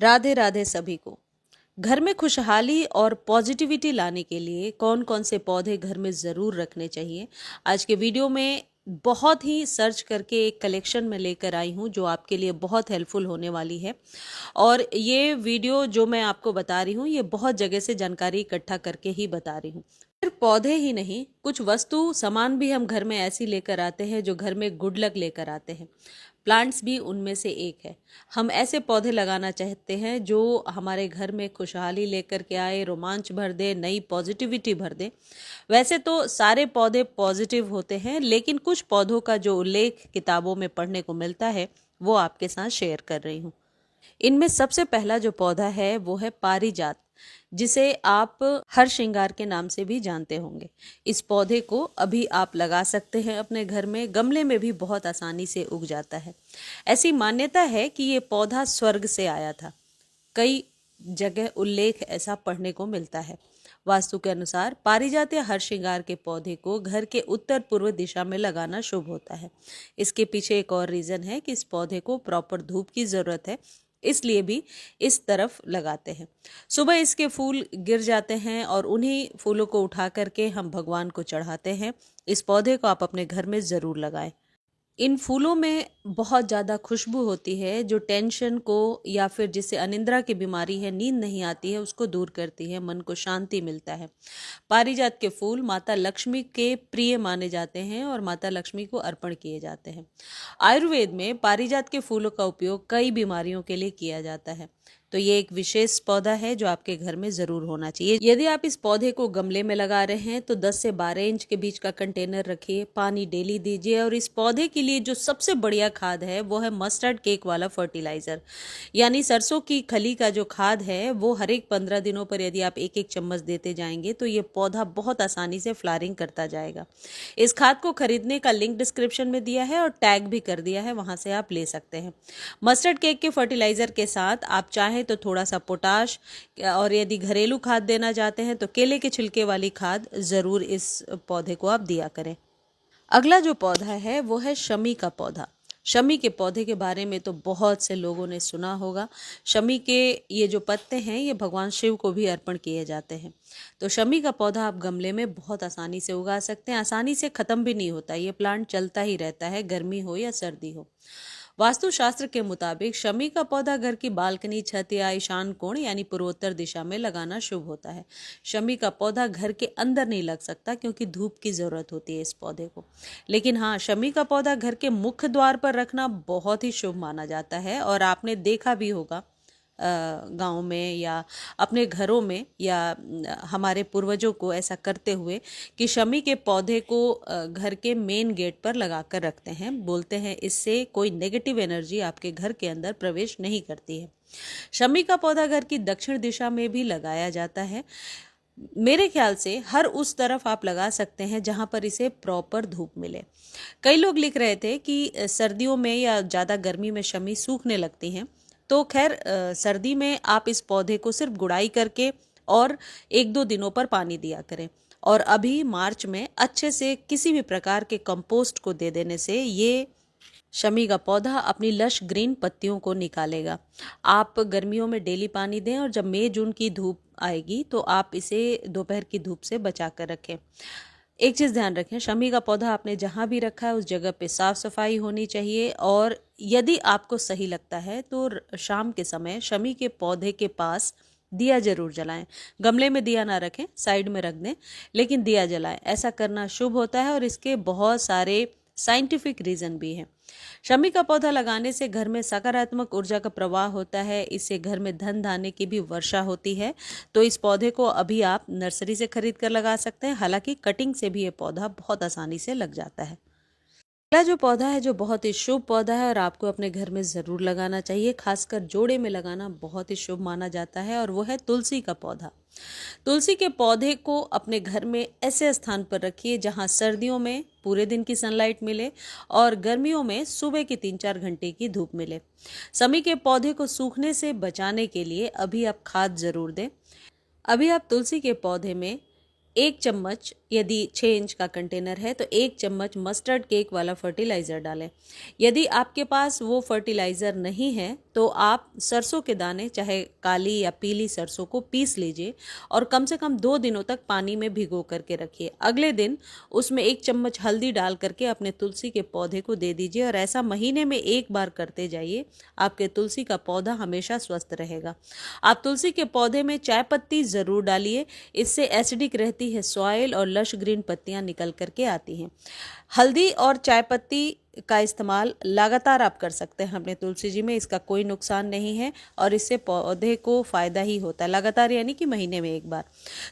राधे राधे सभी को। घर में खुशहाली और पॉजिटिविटी लाने के लिए कौन कौन से पौधे घर में ज़रूर रखने चाहिए, आज के वीडियो में बहुत ही सर्च करके एक कलेक्शन में लेकर आई हूँ जो आपके लिए बहुत हेल्पफुल होने वाली है। और ये वीडियो जो मैं आपको बता रही हूँ, ये बहुत जगह से जानकारी इकट्ठा करके ही बता रही हूँ। सिर्फ पौधे ही नहीं, कुछ वस्तु सामान भी हम घर में ऐसी लेकर आते हैं जो घर में गुड लक लेकर आते हैं। प्लांट्स भी उनमें से एक है। हम ऐसे पौधे लगाना चाहते हैं जो हमारे घर में खुशहाली लेकर के आए, रोमांच भर दे, नई पॉजिटिविटी भर दे। वैसे तो सारे पौधे पॉजिटिव होते हैं, लेकिन कुछ पौधों का जो उल्लेख किताबों में पढ़ने को मिलता है वो आपके साथ शेयर कर रही हूँ। इनमें सबसे पहला जो पौधा है वो है पारिजात, जिसे आप हर श्रृंगार के नाम से भी जानते होंगे। इस पौधे को अभी आप लगा सकते हैं अपने घर में, गमले में भी बहुत आसानी से उग जाता है। ऐसी मान्यता है कि ये पौधा स्वर्ग से आया था। कई जगह उल्लेख ऐसा पढ़ने को मिलता है। वास्तु के अनुसार पारिजात या हर श्रृंगार के पौधे को घर के उत्तर पूर्व दिशा में लगाना शुभ होता है। इसके पीछे एक और रीजन है कि इस पौधे को प्रॉपर धूप की जरूरत है, इसलिए भी इस तरफ लगाते हैं। सुबह इसके फूल गिर जाते हैं और उन्हीं फूलों को उठा करके हम भगवान को चढ़ाते हैं। इस पौधे को आप अपने घर में ज़रूर लगाएं। इन फूलों में बहुत ज़्यादा खुशबू होती है जो टेंशन को या फिर जिसे अनिद्रा की बीमारी है, नींद नहीं आती है, उसको दूर करती है, मन को शांति मिलता है। पारिजात के फूल माता लक्ष्मी के प्रिय माने जाते हैं और माता लक्ष्मी को अर्पण किए जाते हैं। आयुर्वेद में पारिजात के फूलों का उपयोग कई बीमारियों के लिए किया जाता है। तो ये एक विशेष पौधा है जो आपके घर में जरूर होना चाहिए। यदि आप इस पौधे को गमले में लगा रहे हैं तो 10 से 12 इंच के बीच का कंटेनर रखिए, पानी डेली दीजिए। और इस पौधे के लिए जो सबसे बढ़िया खाद है वो है मस्टर्ड केक वाला फर्टिलाइजर, यानी सरसों की खली का जो खाद है वो हर एक 15 दिनों पर यदि आप एक एक चम्मच देते जाएंगे तो ये पौधा बहुत आसानी से फ्लावरिंग करता जाएगा। इस खाद को खरीदने का लिंक डिस्क्रिप्शन में दिया है और टैग भी कर दिया है, वहां से आप ले सकते हैं। मस्टर्ड केक के फर्टिलाइजर के साथ आप चाहें तो थोड़ा सा पोटाश, और यदि घरेलू खाद देना चाहते हैं तो केले के छिलके वाली खाद जरूर इस पौधे को आप दिया करें। अगला जो पौधा है वो है शमी का पौधा। शमी के पौधे के बारे में तो बहुत से लोगों ने सुना होगा। शमी के ये जो पत्ते हैं ये भगवान शिव को भी अर्पण किए जाते हैं। तो शमी का पौधा आप गमले में बहुत आसानी से उगा सकते हैं। आसानी से ख़त्म भी नहीं होता, ये प्लांट चलता ही रहता है, गर्मी हो या सर्दी हो। वास्तुशास्त्र के मुताबिक शमी का पौधा घर की बालकनी, छत या ईशान कोण यानी पूर्वोत्तर दिशा में लगाना शुभ होता है। शमी का पौधा घर के अंदर नहीं लग सकता क्योंकि धूप की जरूरत होती है इस पौधे को। लेकिन हाँ, शमी का पौधा घर के मुख्य द्वार पर रखना बहुत ही शुभ माना जाता है। और आपने देखा भी होगा गांव में या अपने घरों में या हमारे पूर्वजों को ऐसा करते हुए कि शमी के पौधे को घर के मेन गेट पर लगा कर रखते हैं। बोलते हैं इससे कोई नेगेटिव एनर्जी आपके घर के अंदर प्रवेश नहीं करती है। शमी का पौधा घर की दक्षिण दिशा में भी लगाया जाता है। मेरे ख्याल से हर उस तरफ आप लगा सकते हैं जहां पर इसे प्रॉपर धूप मिले। कई लोग लिख रहे थे कि सर्दियों में या ज़्यादा गर्मी में शमी सूखने लगती हैं। तो खैर, सर्दी में आप इस पौधे को सिर्फ गुड़ाई करके और 1-2 दिनों पर पानी दिया करें। और अभी मार्च में अच्छे से किसी भी प्रकार के कंपोस्ट को दे देने से ये शमी का पौधा अपनी लश ग्रीन पत्तियों को निकालेगा। आप गर्मियों में डेली पानी दें और जब मई जून की धूप आएगी तो आप इसे दोपहर की धूप से बचा कर रखें। एक चीज़ ध्यान रखें, शमी का पौधा आपने जहाँ भी रखा है उस जगह पे साफ सफाई होनी चाहिए। और यदि आपको सही लगता है तो शाम के समय शमी के पौधे के पास दिया जरूर जलाएं। गमले में दिया ना रखें, साइड में रख दें, लेकिन दिया जलाएं। ऐसा करना शुभ होता है और इसके बहुत सारे साइंटिफिक रीजन भी हैं। शमी का पौधा लगाने से घर में सकारात्मक ऊर्जा का प्रवाह होता है। इससे घर में धन धान्य की भी वर्षा होती है। तो इस पौधे को अभी आप नर्सरी से खरीद कर लगा सकते हैं। हालांकि कटिंग से भी ये पौधा बहुत आसानी से लग जाता है। अगला जो पौधा है जो बहुत ही शुभ पौधा है और आपको अपने घर में ज़रूर लगाना चाहिए, खासकर जोड़े में लगाना बहुत ही शुभ माना जाता है, और वो है तुलसी का पौधा। तुलसी के पौधे को अपने घर में ऐसे स्थान पर रखिए जहां सर्दियों में पूरे दिन की सनलाइट मिले और गर्मियों में सुबह की 3-4 घंटे की धूप मिले। शमी के पौधे को सूखने से बचाने के लिए अभी आप खाद जरूर दें। अभी आप तुलसी के पौधे में 1 चम्मच, यदि 6 इंच का कंटेनर है तो 1 चम्मच मस्टर्ड केक वाला फर्टिलाइज़र डालें। यदि आपके पास वो फर्टिलाइज़र नहीं है तो आप सरसों के दाने, चाहे काली या पीली सरसों को पीस लीजिए और कम से कम 2 दिनों तक पानी में भिगो करके रखिए। अगले दिन उसमें 1 चम्मच हल्दी डाल करके अपने तुलसी के पौधे को दे दीजिए और ऐसा महीने में 1 बार करते जाइए। आपके तुलसी का पौधा हमेशा स्वस्थ रहेगा। आप तुलसी के पौधे में चाय पत्ती ज़रूर डालिए, इससे एसिडिक रहती है सॉइल और लश ग्रीन पत्तियां निकल करके आती हैं। हल्दी और चाय पत्ती का इस्तेमाल लगातार आप कर सकते हैं अपने तुलसी जी में, इसका कोई नुकसान नहीं है और इससे पौधे को फ़ायदा ही होता है। लगातार यानी कि महीने में 1 बार।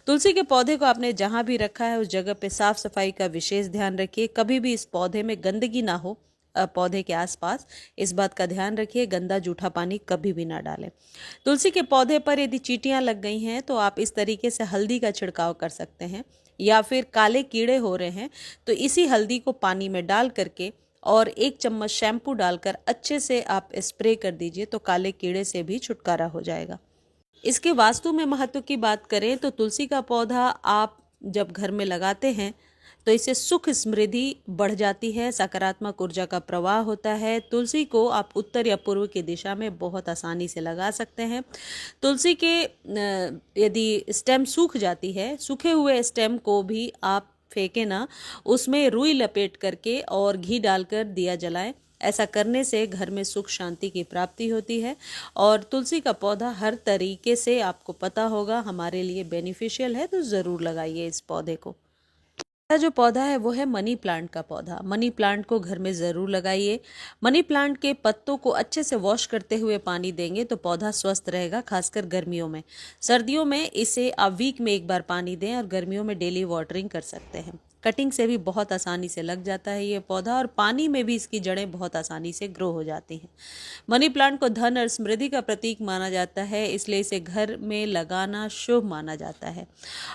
तुलसी के पौधे को आपने जहाँ भी रखा है उस जगह पे साफ सफाई का विशेष ध्यान रखिए। कभी भी इस पौधे में गंदगी ना हो, पौधे के आसपास, इस बात का ध्यान रखिए। गंदा जूठा पानी कभी भी ना डालें। तुलसी के पौधे पर यदि चींटियां लग गई हैं तो आप इस तरीके से हल्दी का छिड़काव कर सकते हैं, या फिर काले कीड़े हो रहे हैं तो इसी हल्दी को पानी में डाल करके और 1 चम्मच शैम्पू डालकर अच्छे से आप स्प्रे कर दीजिए तो काले कीड़े से भी छुटकारा हो जाएगा। इसके वास्तु में महत्व की बात करें तो तुलसी का पौधा आप जब घर में लगाते हैं तो इससे सुख समृद्धि बढ़ जाती है, सकारात्मक ऊर्जा का प्रवाह होता है। तुलसी को आप उत्तर या पूर्व की दिशा में बहुत आसानी से लगा सकते हैं। तुलसी के यदि स्टेम सूख जाती है, सूखे हुए स्टेम को भी आप फेंके ना, उसमें रुई लपेट करके और घी डालकर दिया जलाएं। ऐसा करने से घर में सुख शांति की प्राप्ति होती है और तुलसी का पौधा हर तरीके से आपको पता होगा हमारे लिए बेनिफिशियल है, तो ज़रूर लगाइए इस पौधे को। जो पौधा है वो है मनी प्लांट का पौधा। मनी प्लांट को घर में ज़रूर लगाइए। मनी प्लांट के पत्तों को अच्छे से वॉश करते हुए पानी देंगे तो पौधा स्वस्थ रहेगा, खासकर गर्मियों में। सर्दियों में इसे आप वीक में 1 बार पानी दें और गर्मियों में डेली वाटरिंग कर सकते हैं। कटिंग से भी बहुत आसानी से लग जाता है ये पौधा और पानी में भी इसकी जड़ें बहुत आसानी से ग्रो हो जाती हैं। मनी प्लांट को धन और समृद्धि का प्रतीक माना जाता है, इसलिए इसे घर में लगाना शुभ माना जाता है।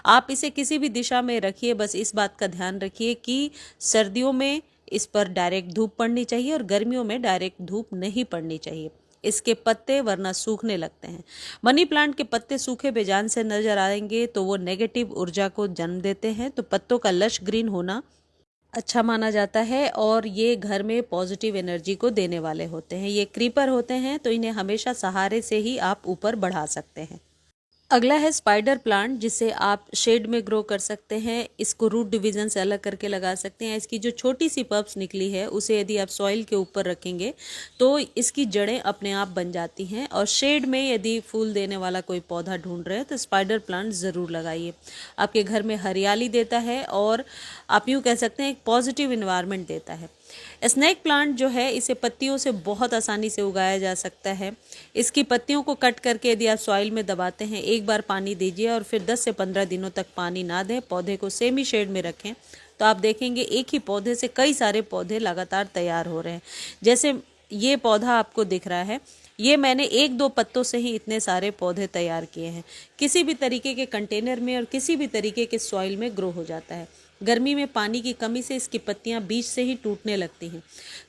आप इसे किसी भी दिशा में रखिए, बस इस बात का ध्यान रखिए कि सर्दियों में इस पर डायरेक्ट धूप पड़नी चाहिए और गर्मियों में डायरेक्ट धूप नहीं पड़नी चाहिए। इसके पत्ते वरना सूखने लगते हैं। मनी प्लांट के पत्ते सूखे बेजान से नजर आएंगे तो वो नेगेटिव ऊर्जा को जन्म देते हैं, तो पत्तों का लश ग्रीन होना अच्छा माना जाता है और ये घर में पॉजिटिव एनर्जी को देने वाले होते हैं। ये क्रीपर होते हैं तो इन्हें हमेशा सहारे से ही आप ऊपर बढ़ा सकते हैं। अगला है स्पाइडर प्लांट, जिसे आप शेड में ग्रो कर सकते हैं। इसको रूट डिवीजन से अलग करके लगा सकते हैं। इसकी जो छोटी सी पल्प्स निकली है उसे यदि आप सॉइल के ऊपर रखेंगे तो इसकी जड़ें अपने आप बन जाती हैं। और शेड में यदि फूल देने वाला कोई पौधा ढूंढ रहे हैं तो स्पाइडर प्लांट ज़रूर लगाइए। आपके घर में हरियाली देता है और आप यूँ कह सकते हैं एक पॉजिटिव इन्वायरमेंट देता है। स्नेक प्लांट जो है इसे पत्तियों से बहुत आसानी से उगाया जा सकता है। इसकी पत्तियों को कट करके यदि आप सॉइल में दबाते हैं, 1 बार पानी दीजिए और फिर 10 से 15 दिनों तक पानी ना दें, पौधे को सेमी शेड में रखें तो आप देखेंगे एक ही पौधे से कई सारे पौधे लगातार तैयार हो रहे हैं। जैसे ये पौधा आपको दिख रहा है, ये मैंने 1-2 पत्तों से ही इतने सारे पौधे तैयार किए हैं। किसी भी तरीके के कंटेनर में और किसी भी तरीके के सॉइल में ग्रो हो जाता है। गर्मी में पानी की कमी से इसकी पत्तियां बीच से ही टूटने लगती हैं,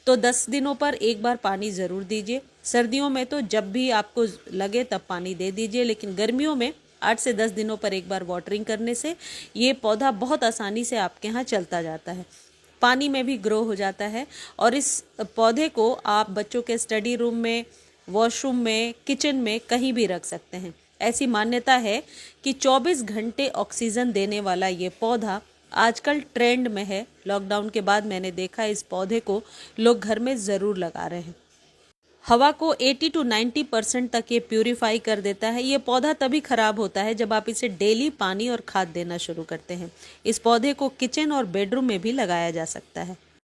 तो 10 दिनों पर 1 बार पानी ज़रूर दीजिए। सर्दियों में तो जब भी आपको लगे तब पानी दे दीजिए, लेकिन गर्मियों में 8 से 10 दिनों पर 1 बार वाटरिंग करने से ये पौधा बहुत आसानी से आपके यहाँ चलता जाता है, पानी में भी ग्रो हो जाता है। और इस पौधे को आप बच्चों के स्टडी रूम में, वॉशरूम में, किचन में कहीं भी रख सकते हैं। ऐसी मान्यता है कि 24 घंटे ऑक्सीजन देने वाला ये पौधा आजकल ट्रेंड में है। लॉकडाउन के बाद मैंने देखा इस पौधे को लोग घर में ज़रूर लगा रहे हैं। हवा को 80 to 90% तक ये प्यूरिफाई कर देता है। ये पौधा तभी खराब होता है जब आप इसे डेली पानी और खाद देना शुरू करते हैं। इस पौधे को किचन और बेडरूम में भी लगाया जा सकता है।